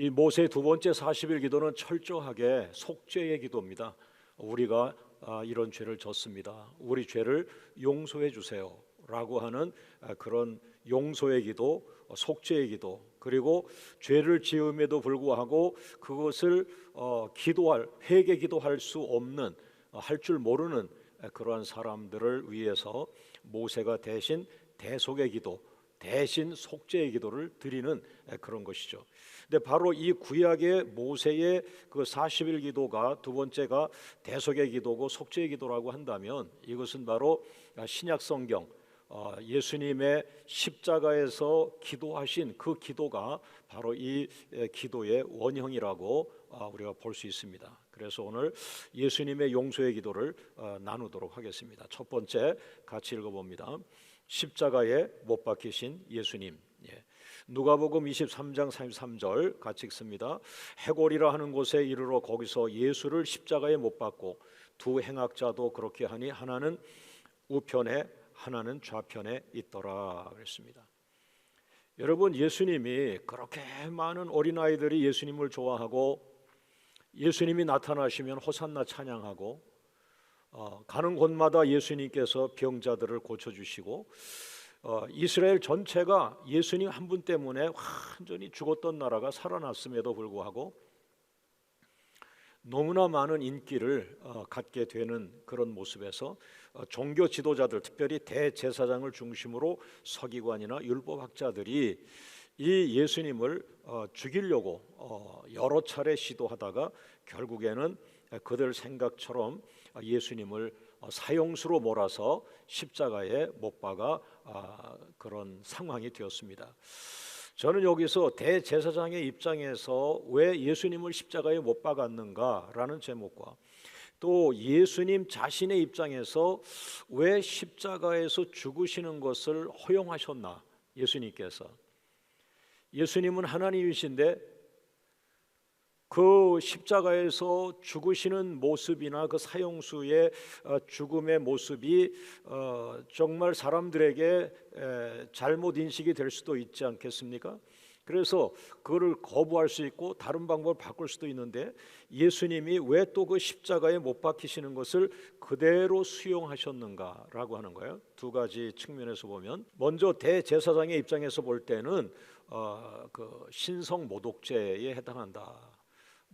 이 모세의 두 번째 40일 기도는 철저하게 속죄의 기도입니다. 우리가 이런 죄를 졌습니다. 우리 죄를 용서해 주세요 라고 하는 그런 용서의 기도, 속죄의 기도, 그리고 죄를 지음에도 불구하고 그것을 기도할, 회개 기도할 수 없는, 할 줄 모르는 그러한 사람들을 위해서 모세가 대신 대속의 기도, 대신 속죄의 기도를 드리는 그런 것이죠. 근데 바로 이 구약의 모세의 그 40일 기도가, 두 번째가 대속의 기도고 속죄의 기도라고 한다면, 이것은 바로 신약 성경 예수님의 십자가에서 기도하신 그 기도가 바로 이 기도의 원형이라고 우리가 볼 수 있습니다. 그래서 오늘 예수님의 용서의 기도를 나누도록 하겠습니다. 첫 번째 같이 읽어봅니다. 십자가에 못 박히신 예수님. 누가복음 23장 33절 같이 읽습니다. 해골이라 하는 곳에 이르러 거기서 예수를 십자가에 못 박고 두 행악자도 그렇게 하니 하나는 우편에 하나는 좌편에 있더라 그랬습니다. 여러분, 예수님이 그렇게 많은 어린아이들이 예수님을 좋아하고 예수님이 나타나시면 호산나 찬양하고 가는 곳마다 예수님께서 병자들을 고쳐주시고 이스라엘 전체가 예수님 한 분 때문에 완전히 죽었던 나라가 살아났음에도 불구하고 너무나 많은 인기를 갖게 되는 그런 모습에서 종교 지도자들, 특별히 대제사장을 중심으로 서기관이나 율법학자들이 이 예수님을 죽이려고 여러 차례 시도하다가 결국에는 그들 생각처럼 예수님을 사형수로 몰아서 십자가에 못 박아 그런 상황이 되었습니다. 저는 여기서 대제사장의 입장에서 왜 예수님을 십자가에 못 박았는가라는 제목과 또 예수님 자신의 입장에서 왜 십자가에서 죽으시는 것을 허용하셨나, 예수님께서. 예수님은 하나님이신데 그 십자가에서 죽으시는 모습이나 그 사형수의 죽음의 모습이 정말 사람들에게 잘못 인식이 될 수도 있지 않겠습니까? 그래서 그거를 거부할 수 있고 다른 방법을 바꿀 수도 있는데 예수님이 왜 또 그 십자가에 못 박히시는 것을 그대로 수용하셨는가라고 하는 거예요. 두 가지 측면에서 보면, 먼저 대제사장의 입장에서 볼 때는 그 신성 모독죄에 해당한다.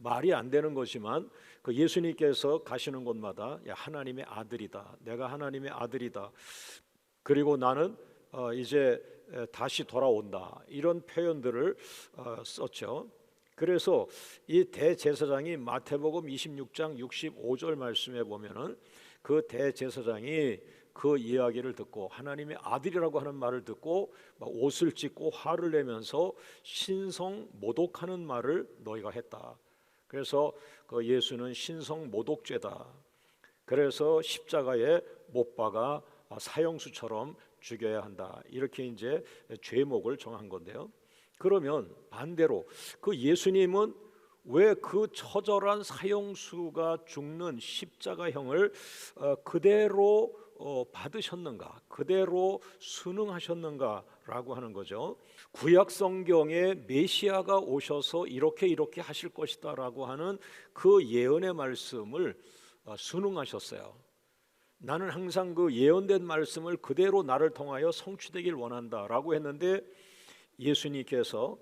말이 안 되는 것이지만 그 예수님께서 가시는 곳마다 야, 하나님의 아들이다, 내가 하나님의 아들이다, 그리고 나는 이제 다시 돌아온다, 이런 표현들을 썼죠. 그래서 이 대제사장이 마태복음 26장 65절 말씀에 보면은 그 대제사장이 그 이야기를 듣고 하나님의 아들이라고 하는 말을 듣고 옷을 찢고 화를 내면서 신성 모독하는 말을 너희가 했다. 그래서 그 예수는 신성 모독죄다. 그래서 십자가에 못 박아 사형수처럼 죽여야 한다. 이렇게 이제 죄목을 정한 건데요. 그러면 반대로 그 예수님은 왜 그 처절한 사형수가 죽는 십자가형을 그대로 받으셨는가, 그대로 순응하셨는가라고 하는 거죠. 구약 성경에 메시아가 오셔서 이렇게 하실 것이다라고 하는 그 예언의 말씀을 순응하셨어요. 나는 항상 그 예언된 말씀을 그대로 나를 통하여 성취되길 원한다라고 했는데 예수님께서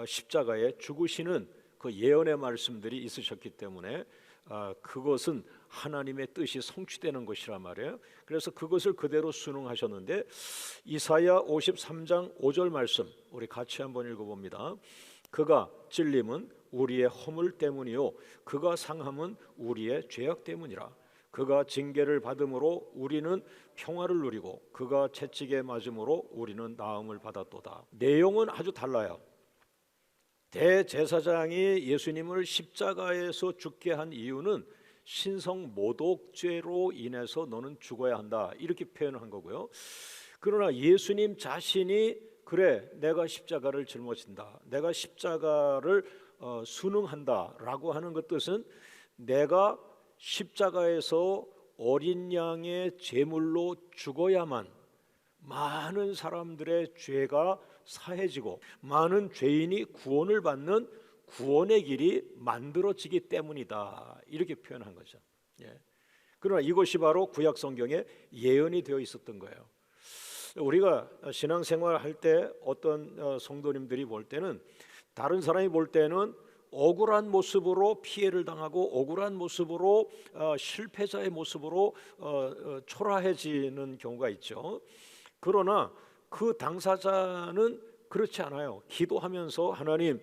십자가에 죽으시는 그 예언의 말씀들이 있으셨기 때문에 그것은 하나님의 뜻이 성취되는 것이란 말이에요. 그래서 그것을 그대로 순응하셨는데 이사야 53장 5절 말씀 우리 같이 한번 읽어봅니다. 그가 찔림은 우리의 허물 때문이요 그가 상함은 우리의 죄악 때문이라. 그가 징계를 받음으로 우리는 평화를 누리고 그가 채찍에 맞음으로 우리는 나음을 받았도다. 내용은 아주 달라요. 대제사장이 예수님을 십자가에서 죽게 한 이유는 신성 모독죄로 인해서 너는 죽어야 한다, 이렇게 표현한 거고요. 그러나 예수님 자신이 그래, 내가 십자가를 짊어진다, 내가 십자가를 순응한다라고 하는 그 뜻은 내가 십자가에서 어린 양의 제물로 죽어야만 많은 사람들의 죄가 사해지고 많은 죄인이 구원을 받는 구원의 길이 만들어지기 때문이다. 이렇게 표현한 거죠. 예. 그러나 이것이 바로 구약 성경에 예언이 되어 있었던 거예요. 우리가 신앙생활 할 때 어떤 성도님들이 볼 때는, 다른 사람이 볼 때는 억울한 모습으로 피해를 당하고 억울한 모습으로 실패자의 모습으로 초라해지는 경우가 있죠. 그러나 그 당사자는 그렇지 않아요. 기도하면서 하나님,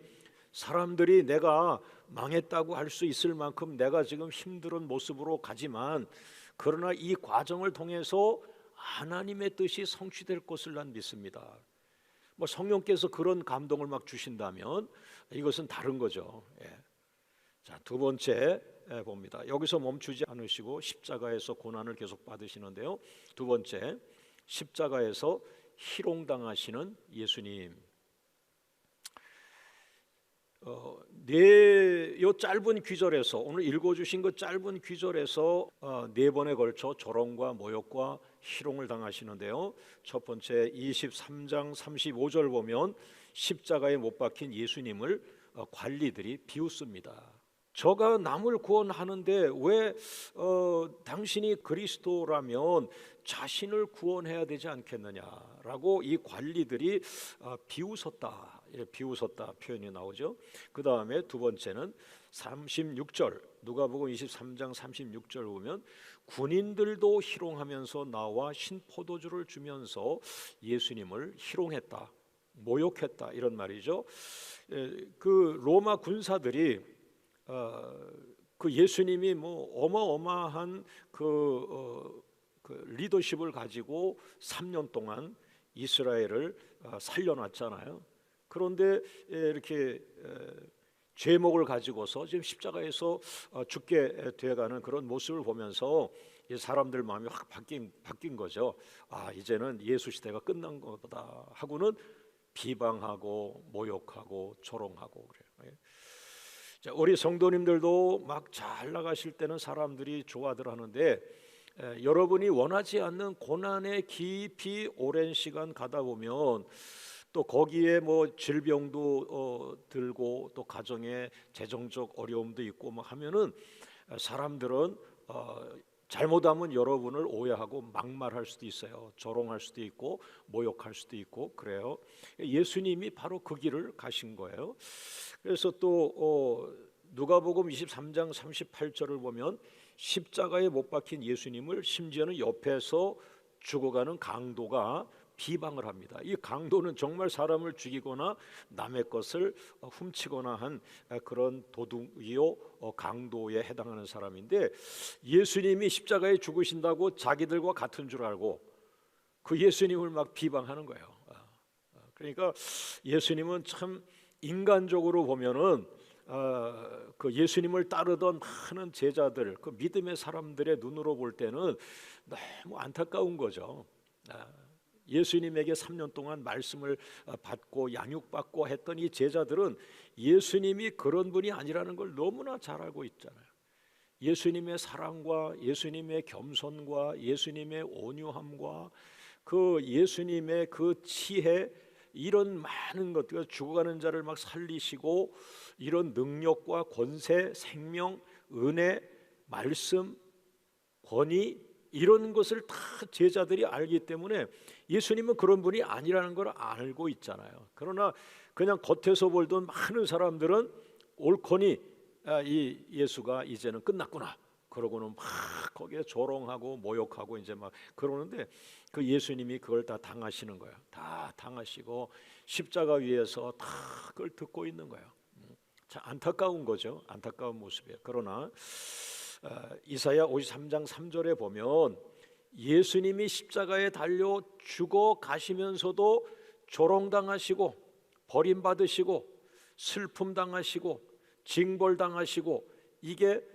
사람들이 내가 망했다고 할 수 있을 만큼 내가 지금 힘든 모습으로 가지만, 그러나 이 과정을 통해서 하나님의 뜻이 성취될 것을 난 믿습니다. 뭐 성령께서 그런 감동을 막 주신다면 이것은 다른 거죠. 예. 자, 두 번째 봅니다. 여기서 멈추지 않으시고 십자가에서 고난을 계속 받으시는데요. 두 번째, 십자가에서 희롱당하시는 예수님. 요 짧은 귀절에서, 오늘 읽어주신 그 짧은 귀절에서 네 번에 걸쳐 조롱과 모욕과 희롱을 당하시는데요. 첫 번째 23장 35절 보면 십자가에 못 박힌 예수님을 관리들이 비웃습니다. 저가 남을 구원하는데 왜 당신이 그리스도라면 자신을 구원해야 되지 않겠느냐라고 이 관리들이 비웃었다. 비웃었다 표현이 나오죠. 그 다음에 두 번째는 36절, 누가복음 23장 36절 보면 군인들도 희롱하면서 나와 신포도주를 주면서 예수님을 희롱했다, 모욕했다, 이런 말이죠. 그 로마 군사들이 그 예수님이 뭐 어마어마한 그 리더십을 가지고 3년 동안 이스라엘을 살려놨잖아요. 그런데 이렇게 죄목을 가지고서 지금 십자가에서 죽게 되어가는 그런 모습을 보면서 사람들 마음이 확 바뀐 거죠. 아, 이제는 예수 시대가 끝난 것보다 하고는 비방하고 모욕하고 조롱하고 그래요. 자, 우리 성도님들도 막 잘 나가실 때는 사람들이 좋아들 하는데, 여러분이 원하지 않는 고난에 깊이 오랜 시간 가다 보면 또 거기에 뭐 질병도 들고 또 가정에 재정적 어려움도 있고 뭐 하면은 사람들은 잘못하면 여러분을 오해하고 막말할 수도 있어요. 조롱할 수도 있고 모욕할 수도 있고 그래요. 예수님이 바로 그 길을 가신 거예요. 그래서 또 누가복음 23장 38절을 보면 십자가에 못 박힌 예수님을 심지어는 옆에서 죽어가는 강도가 비방을 합니다. 이 강도는 정말 사람을 죽이거나 남의 것을 훔치거나 한 그런 도둑이요 강도에 해당하는 사람인데, 예수님이 십자가에 죽으신다고 자기들과 같은 줄 알고 그 예수님을 막 비방하는 거예요. 그러니까 예수님은 참 인간적으로 보면은 그 예수님을 따르던 많은 제자들, 그 믿음의 사람들의 눈으로 볼 때는 너무 안타까운 거죠. 예수님에게 3년 동안 말씀을 받고 양육받고 했던 이 제자들은 예수님이 그런 분이 아니라는 걸 너무나 잘 알고 있잖아요. 예수님의 사랑과 예수님의 겸손과 예수님의 온유함과 그 예수님의 그 지혜, 이런 많은 것들, 죽어가는 자를 막 살리시고 이런 능력과 권세, 생명, 은혜, 말씀, 권위, 이런 것을 다 제자들이 알기 때문에 예수님은 그런 분이 아니라는 걸 알고 있잖아요. 그러나 그냥 겉에서 보던 많은 사람들은 옳거니 이 예수가 이제는 끝났구나, 그러고는 막 거기에 조롱하고 모욕하고 이제 막 그러는데, 그 예수님이 그걸 다 당하시는 거예요. 다 당하시고 십자가 위에서 다 그걸 듣고 있는 거예요. 참 안타까운 거죠. 안타까운 모습이에요. 그러나 이사야 53장 3절에 보면 예수님이 십자가에 달려 죽어 가시면서도 조롱당하시고 버림받으시고 슬픔당하시고 징벌당하시고, 이게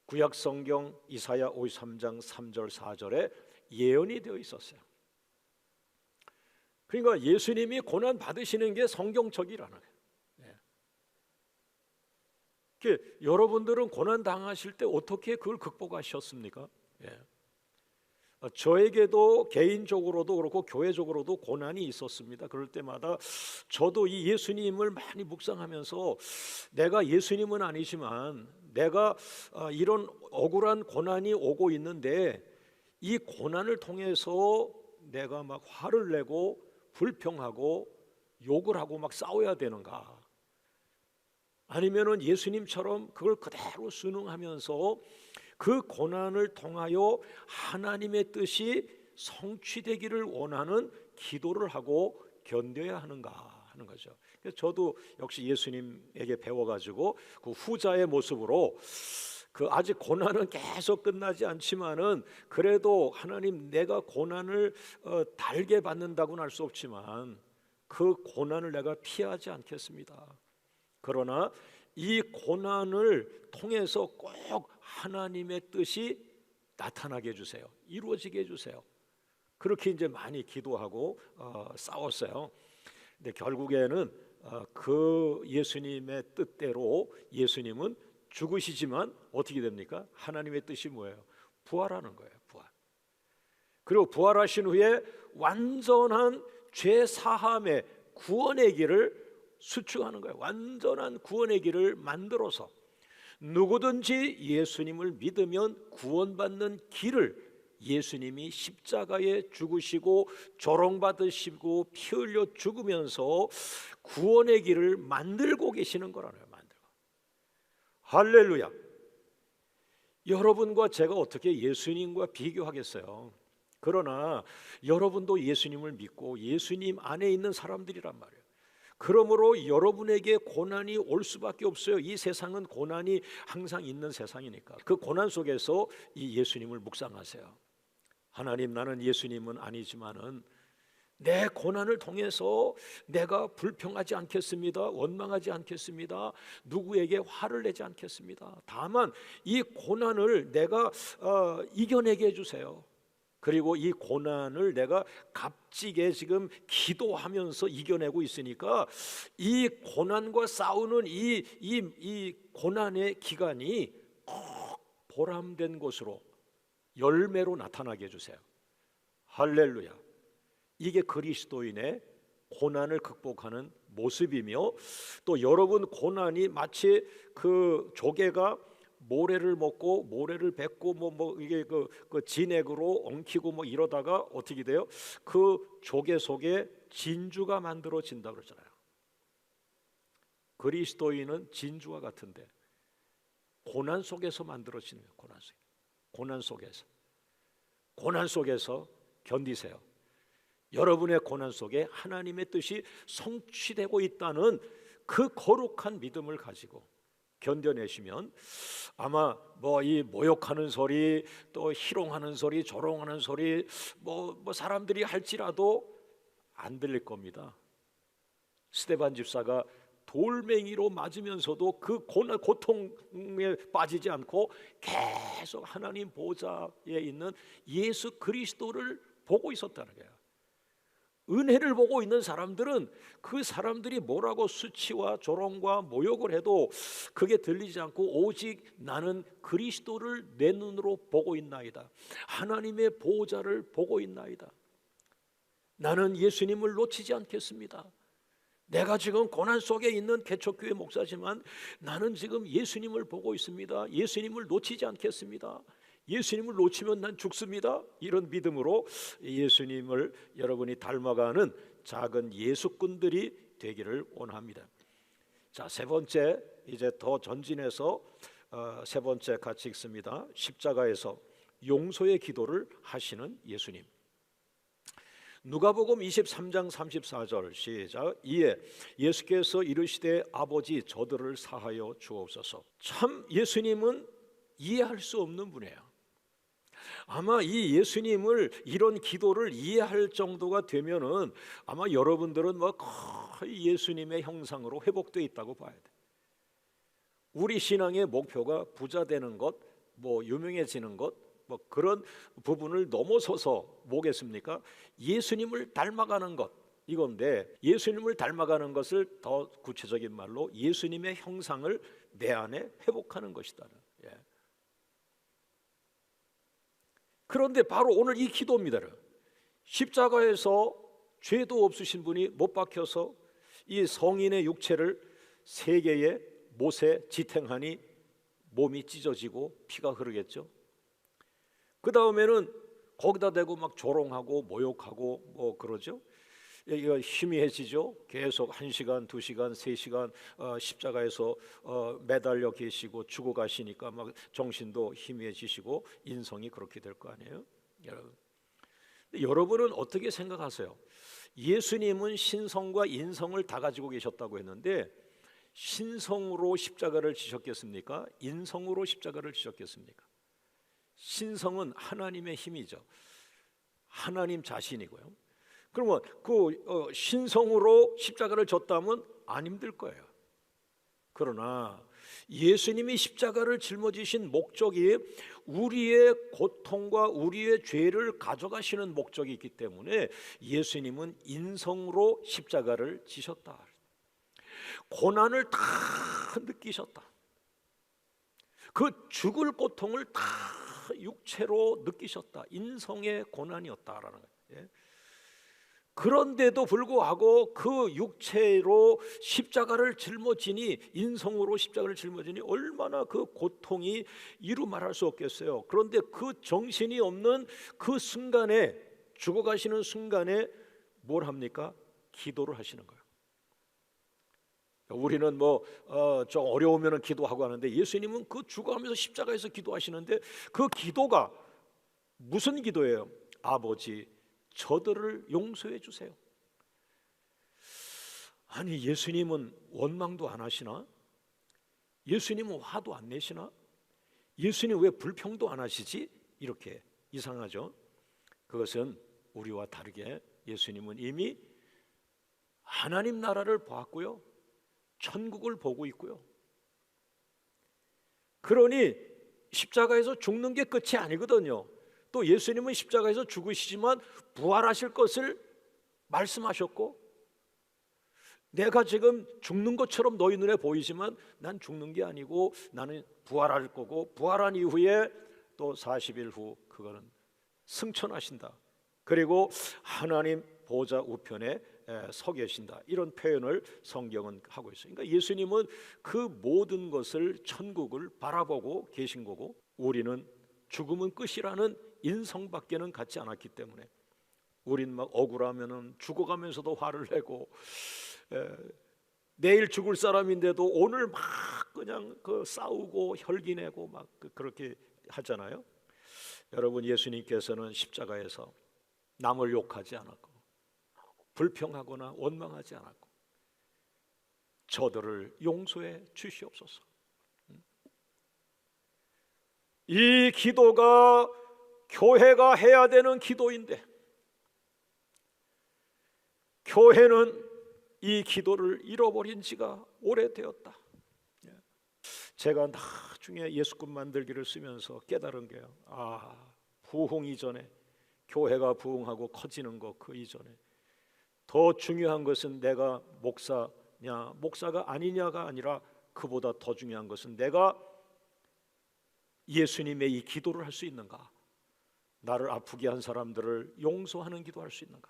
구약성경 이사야 53장 3절 4절에 예언이 되어 있었어요. 그러니까 예수님이 고난 받으시는 게 성경적이라는 거예요. 여러분들은 고난 당하실 때 어떻게 그걸 극복하셨습니까? 저에게도 개인적으로도 그렇고 교회적으로도 고난이 있었습니다. 그럴 때마다 저도 이 예수님을 많이 묵상하면서 내가 예수님은 아니지만 내가 이런 억울한 고난이 오고 있는데 이 고난을 통해서 내가 막 화를 내고 불평하고 욕을 하고 막 싸워야 되는가? 아니면은 예수님처럼 그걸 그대로 순응하면서 그 고난을 통하여 하나님의 뜻이 성취되기를 원하는 기도를 하고 견뎌야 하는가 하는 거죠. 그래서 저도 역시 예수님에게 배워가지고 그 후자의 모습으로 그 아직 고난은 계속 끝나지 않지만은 그래도 하나님 내가 고난을 달게 받는다고는 할 수 없지만 그 고난을 내가 피하지 않겠습니다. 그러나 이 고난을 통해서 꼭 하나님의 뜻이 나타나게 해주세요. 이루어지게 해주세요. 그렇게 이제 많이 기도하고 싸웠어요. 근데 결국에는 그 예수님의 뜻대로 예수님은 죽으시지만 어떻게 됩니까? 하나님의 뜻이 뭐예요? 부활하는 거예요. 부활. 그리고 부활하신 후에 완전한 죄 사함의 구원의 길을 수축하는 거예요. 완전한 구원의 길을 만들어서 누구든지 예수님을 믿으면 구원받는 길을 예수님이 십자가에 죽으시고 조롱받으시고 피 흘려 죽으면서 구원의 길을 만들고 계시는 거라고요. 만들고. 할렐루야. 여러분과 제가 어떻게 예수님과 비교하겠어요? 그러나 여러분도 예수님을 믿고 예수님 안에 있는 사람들이란 말이에요. 그러므로 여러분에게 고난이 올 수밖에 없어요. 이 세상은 고난이 항상 있는 세상이니까. 그 고난 속에서 이 예수님을 묵상하세요. 하나님, 나는 예수님은 아니지만은 내 고난을 통해서 내가 불평하지 않겠습니다. 원망하지 않겠습니다. 누구에게 화를 내지 않겠습니다. 다만 이 고난을 내가 이겨내게 해주세요. 그리고 이 고난을 내가 값지게 기도하면서 이겨내고 있으니까 이 고난과 싸우는 이 고난의 기간이 꼭 보람된 것으로 열매로 나타나게 해주세요. 할렐루야. 이게 그리스도인의 고난을 극복하는 모습이며, 또 여러분 고난이 마치 그 조개가 모래를 먹고 모래를 뱉고 이게 그 진액으로 엉키고 이러다가 어떻게 돼요? 그 조개 속에 진주가 만들어진다 그러잖아요. 그리스도인은 진주와 같은데 고난 속에서 만들어지는 거예요. 고난 속에서 견디세요. 여러분의 고난 속에 하나님의 뜻이 성취되고 있다는 그 거룩한 믿음을 가지고 견뎌내시면 아마 이 모욕하는 소리, 또 희롱하는 소리, 조롱하는 소리 사람들이 할지라도 안 들릴 겁니다. 스데반 집사가 돌멩이로 맞으면서도 그 고통에 빠지지 않고 계속 하나님 보좌에 있는 예수 그리스도를 보고 있었다는 거예요. 은혜를 보고 있는 사람들은 그 사람들이 뭐라고 수치와 조롱과 모욕을 해도 그게 들리지 않고 오직 나는 그리스도를 내 눈으로 보고 있나이다. 하나님의 보호자를 보고 있나이다. 나는 예수님을 놓치지 않겠습니다. 내가 지금 고난 속에 있는 개척교회 목사지만 나는 지금 예수님을 보고 있습니다. 예수님을 놓치지 않겠습니다. 예수님을 놓치면 난 죽습니다. 이런 믿음으로 예수님을 여러분이 닮아가는 작은 예수꾼들이 되기를 원합니다. 자, 세 번째, 이제 더 전진해서 세 번째 같이 읽습니다. 십자가에서 용서의 기도를 하시는 예수님. 누가복음 23장 34절 시작. 이에 예수께서 이르시되 아버지 저들을 사하여 주옵소서. 참 예수님은 이해할 수 없는 분이에요. 아마 이 예수님을 이런 기도를 이해할 정도가 되면은 아마 여러분들은 거의 예수님의 형상으로 회복되어 있다고 봐야 돼. 우리 신앙의 목표가 부자 되는 것, 유명해지는 것, 그런 부분을 넘어서서 뭐겠습니까? 예수님을 닮아가는 것, 이건데 예수님을 닮아가는 것을 더 구체적인 말로 예수님의 형상을 내 안에 회복하는 것이다. 그런데 바로 오늘 이 기도입니다. 십자가에서 죄도 없으신 분이 못 박혀서 이 성인의 육체를 세 개의 못에 지탱하니 몸이 찢어지고 피가 흐르겠죠. 그 다음에는 거기다 대고 막 조롱하고 모욕하고 뭐 그러죠. 이거 희미해지죠. 계속 1시간, 2시간, 3시간 십자가에서 매달려 계시고 죽어가시니까 막 정신도 희미해지시고 인성이 그렇게 될 거 아니에요, 여러분. 여러분은 어떻게 생각하세요? 예수님은 신성과 인성을 다 가지고 계셨다고 했는데 신성으로 십자가를 지셨겠습니까? 인성으로 십자가를 지셨겠습니까? 신성은 하나님의 힘이죠. 하나님 자신이고요. 그러면 신성으로 십자가를 졌다면 안 힘들 거예요. 그러나 예수님이 십자가를 짊어지신 목적이 우리의 고통과 우리의 죄를 가져가시는 목적이 있기 때문에 예수님은 인성으로 십자가를 지셨다. 고난을 다 느끼셨다. 그 죽을 고통을 다 육체로 느끼셨다. 인성의 고난이었다라는 거예요. 그런데도 불구하고 그 육체로 십자가를 짊어지니, 인성으로 십자가를 짊어지니 얼마나 그 고통이 이루 말할 수 없겠어요. 그런데 그 정신이 없는 그 순간에, 죽어가시는 순간에 뭘 합니까? 기도를 하시는 거예요. 우리는 좀 어려우면 기도하고 하는데 예수님은 그 죽어가면서 십자가에서 기도하시는데 그 기도가 무슨 기도예요? 아버지, 저들을 용서해 주세요. 아니, 예수님은 원망도 안 하시나? 예수님은 화도 안 내시나? 예수님 왜 불평도 안 하시지? 이렇게 이상하죠. 그것은 우리와 다르게 예수님은 이미 하나님 나라를 보았고요, 천국을 보고 있고요. 그러니 십자가에서 죽는 게 끝이 아니거든요. 또 예수님은 십자가에서 죽으시지만 부활하실 것을 말씀하셨고, 내가 지금 죽는 것처럼 너희 눈에 보이지만 난 죽는 게 아니고 나는 부활할 거고, 부활한 이후에 또 40일 후 그거는 승천하신다. 그리고 하나님 보좌 우편에 서 계신다. 이런 표현을 성경은 하고 있어요. 그러니까 예수님은 그 모든 것을, 천국을 바라보고 계신 거고, 우리는 죽음은 끝이라는 인성밖에는 갖지 않았기 때문에 우린 막 억울하면은 죽어가면서도 화를 내고, 내일 죽을 사람인데도 오늘 막 그냥 싸우고 혈기내고 막 그렇게 하잖아요. 여러분, 예수님께서는 십자가에서 남을 욕하지 않았고 불평하거나 원망하지 않았고 저들을 용서해 주시옵소서. 이 기도가 교회가 해야 되는 기도인데 교회는 이 기도를 잃어버린 지가 오래되었다. 제가 나중에 예수꾼 만들기를 쓰면서 깨달은 게요, 부흥 이전에, 교회가 부흥하고 커지는 것 그 이전에 더 중요한 것은 내가 목사냐 목사가 아니냐가 아니라 그보다 더 중요한 것은 내가 예수님의 이 기도를 할 수 있는가, 나를 아프게 한 사람들을 용서하는 기도할 수 있는가,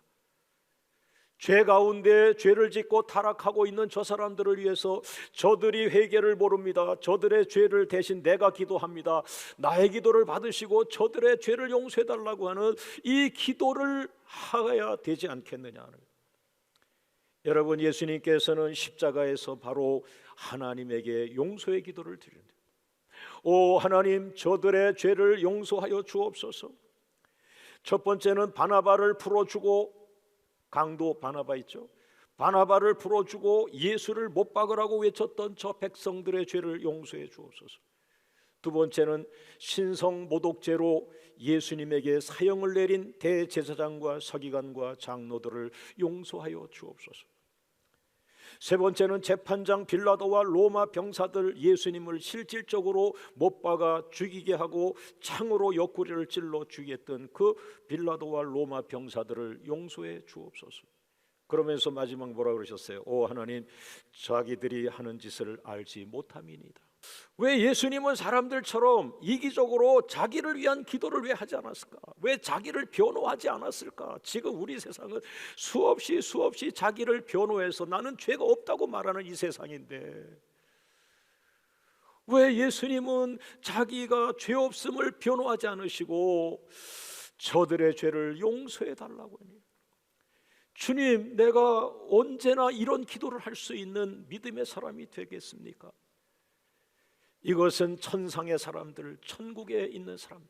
죄 가운데 죄를 짓고 타락하고 있는 저 사람들을 위해서 저들이 회개를 모릅니다. 저들의 죄를 대신 내가 기도합니다. 나의 기도를 받으시고 저들의 죄를 용서해달라고 하는 이 기도를 하여야 되지 않겠느냐. 여러분, 예수님께서는 십자가에서 바로 하나님에게 용서의 기도를 드리는데, 오 하나님, 저들의 죄를 용서하여 주옵소서. 첫 번째는 바나바를 풀어주고, 강도 바나바 있죠. 바나바를 풀어주고 예수를 못 박으라고 외쳤던 저 백성들의 죄를 용서해 주옵소서. 두 번째는 신성 모독죄로 예수님에게 사형을 내린 대제사장과 서기관과 장로들을 용서하여 주옵소서. 세 번째는 재판장 빌라도와 로마 병사들 예수님을 실질적으로 못 박아 죽이게 하고 창으로 옆구리를 찔러 죽였던 그 빌라도와 로마 병사들을 용서해 주옵소서. 그러면서 마지막 뭐라 그러셨어요? 오 하나님, 자기들이 하는 짓을 알지 못함이니이다. 왜 예수님은 사람들처럼 이기적으로 자기를 위한 기도를 왜 하지 않았을까? 왜 자기를 변호하지 않았을까? 지금 우리 세상은 수없이 자기를 변호해서 나는 죄가 없다고 말하는 이 세상인데, 왜 예수님은 자기가 죄 없음을 변호하지 않으시고 저들의 죄를 용서해 달라고 하니? 주님, 내가 언제나 이런 기도를 할 수 있는 믿음의 사람이 되겠습니까? 이것은 천상의 사람들, 천국에 있는 사람들.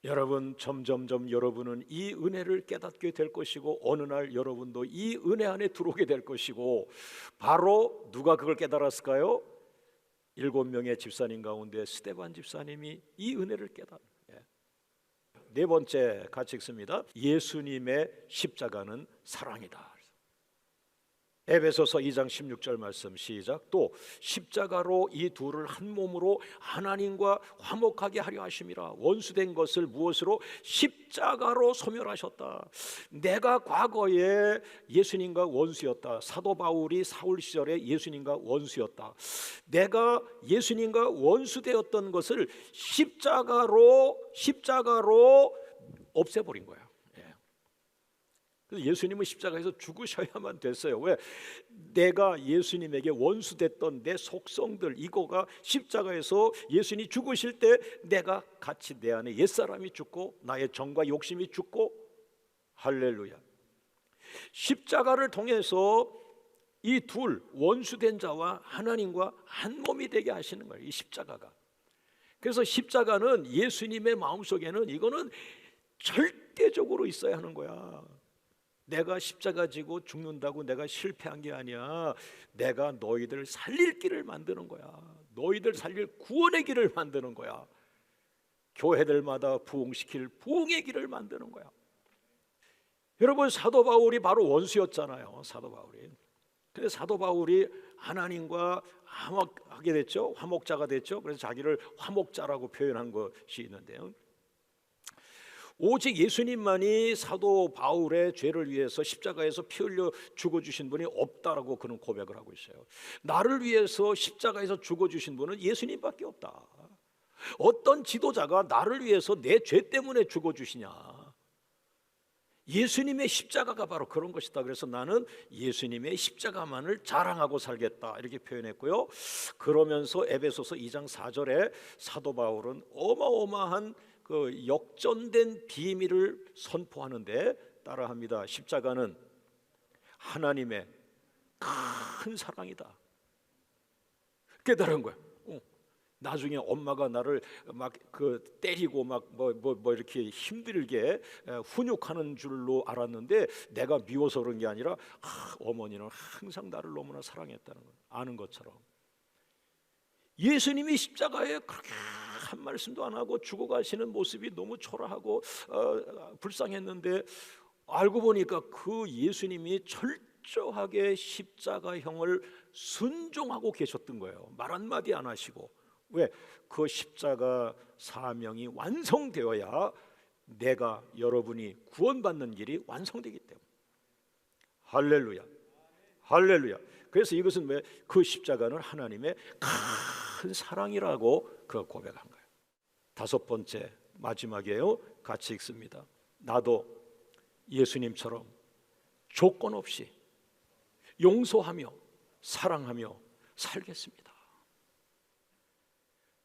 여러분, 점점점 여러분은 이 은혜를 깨닫게 될 것이고, 어느 날 여러분도 이 은혜 안에 들어오게 될 것이고, 바로 누가 그걸 깨달았을까요? 7명의 집사님 가운데 스데반 집사님이 이 은혜를 깨달은. 네 번째 같이 읽습니다. 예수님의 십자가는 사랑이다. 에베소서 2장 16절 말씀 시작. 또 십자가로 이 둘을 한 몸으로 하나님과 화목하게 하려 하심이라. 원수된 것을 무엇으로? 십자가로 소멸하셨다. 내가 과거에 예수님과 원수였다. 사도 바울이 사울 시절에 예수님과 원수였다. 내가 예수님과 원수되었던 것을 십자가로 없애버린 거야. 그래서 예수님은 십자가에서 죽으셔야만 됐어요. 왜? 내가 예수님에게 원수됐던 내 속성들, 이거가 십자가에서 예수님이 죽으실 때 내가 같이 내 안에 옛사람이 죽고 나의 정과 욕심이 죽고, 할렐루야. 십자가를 통해서 이 둘, 원수된 자와 하나님과 한 몸이 되게 하시는 거예요, 이 십자가가. 그래서 십자가는 예수님의 마음속에는 이거는 절대적으로 있어야 하는 거야. 내가 십자가 지고 죽는다고 내가 실패한 게 아니야. 내가 너희들 살릴 길을 만드는 거야. 너희들 살릴 구원의 길을 만드는 거야. 교회들마다 부흥시킬 부흥의 길을 만드는 거야. 여러분, 사도 바울이 바로 원수였잖아요. 사도 바울이. 그래서 사도 바울이 하나님과 화목하게 됐죠. 화목자가 됐죠. 그래서 자기를 화목자라고 표현한 것이 있는데요. 오직 예수님만이 사도 바울의 죄를 위해서 십자가에서 피 흘려 죽어주신 분이 없다라고 그는 고백을 하고 있어요. 나를 위해서 십자가에서 죽어주신 분은 예수님밖에 없다. 어떤 지도자가 나를 위해서 내 죄 때문에 죽어주시냐? 예수님의 십자가가 바로 그런 것이다. 그래서 나는 예수님의 십자가만을 자랑하고 살겠다, 이렇게 표현했고요. 그러면서 에베소서 2장 4절에 사도 바울은 어마어마한 그 역전된 비밀을 선포하는데 따라합니다. 십자가는 하나님의 큰 사랑이다. 깨달은 거야. 나중에 엄마가 나를 막 때리고 막 뭐 이렇게 힘들게 훈육하는 줄로 알았는데, 내가 미워서 그런 게 아니라 어머니는 항상 나를 너무나 사랑했다는 걸 아는 것처럼, 예수님이 십자가에 그렇게 한 말씀도 안 하고 죽어가시는 모습이 너무 초라하고 불쌍했는데, 알고 보니까 그 예수님이 철저하게 십자가형을 순종하고 계셨던 거예요. 말 한마디 안 하시고. 왜? 그 십자가 사명이 완성되어야 내가, 여러분이 구원받는 길이 완성되기 때문에. 할렐루야, 할렐루야. 그래서 이것은 왜? 그 십자가는 하나님의 큰 사랑이라고 그 고백한 거예요. 다섯 번째, 마지막이에요. 같이 읽습니다. 나도 예수님처럼 조건 없이 용서하며 사랑하며 살겠습니다.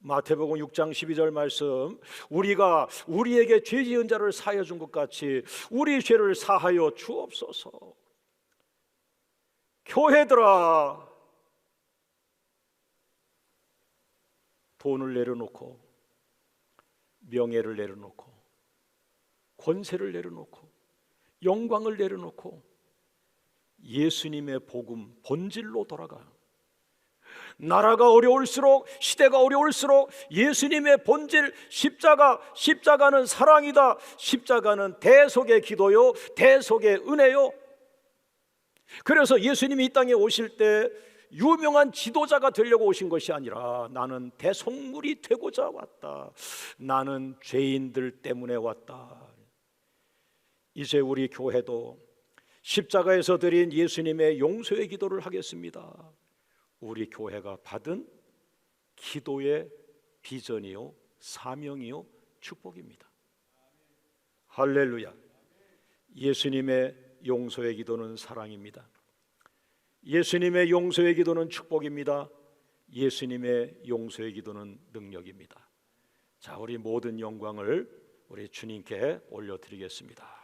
마태복음 6장 12절 말씀, 우리가 우리에게 죄 지은 자를 사하여 준 것 같이 우리 죄를 사하여 주옵소서. 교회들아, 돈을 내려놓고 명예를 내려놓고 권세를 내려놓고 영광을 내려놓고 예수님의 복음 본질로 돌아가. 나라가 어려울수록, 시대가 어려울수록 예수님의 본질, 십자가는 사랑이다. 십자가는 대속의 기도요, 대속의 은혜요. 그래서 예수님이 이 땅에 오실 때 유명한 지도자가 되려고 오신 것이 아니라, 나는 대속물이 되고자 왔다. 나는 죄인들 때문에 왔다. 이제 우리 교회도 십자가에서 드린 예수님의 용서의 기도를 하겠습니다. 우리 교회가 받은 기도의 비전이요, 사명이요, 축복입니다. 할렐루야. 예수님의 용서의 기도는 사랑입니다. 예수님의 용서의 기도는 축복입니다. 예수님의 용서의 기도는 능력입니다. 자, 우리 모든 영광을 우리 주님께 올려드리겠습니다.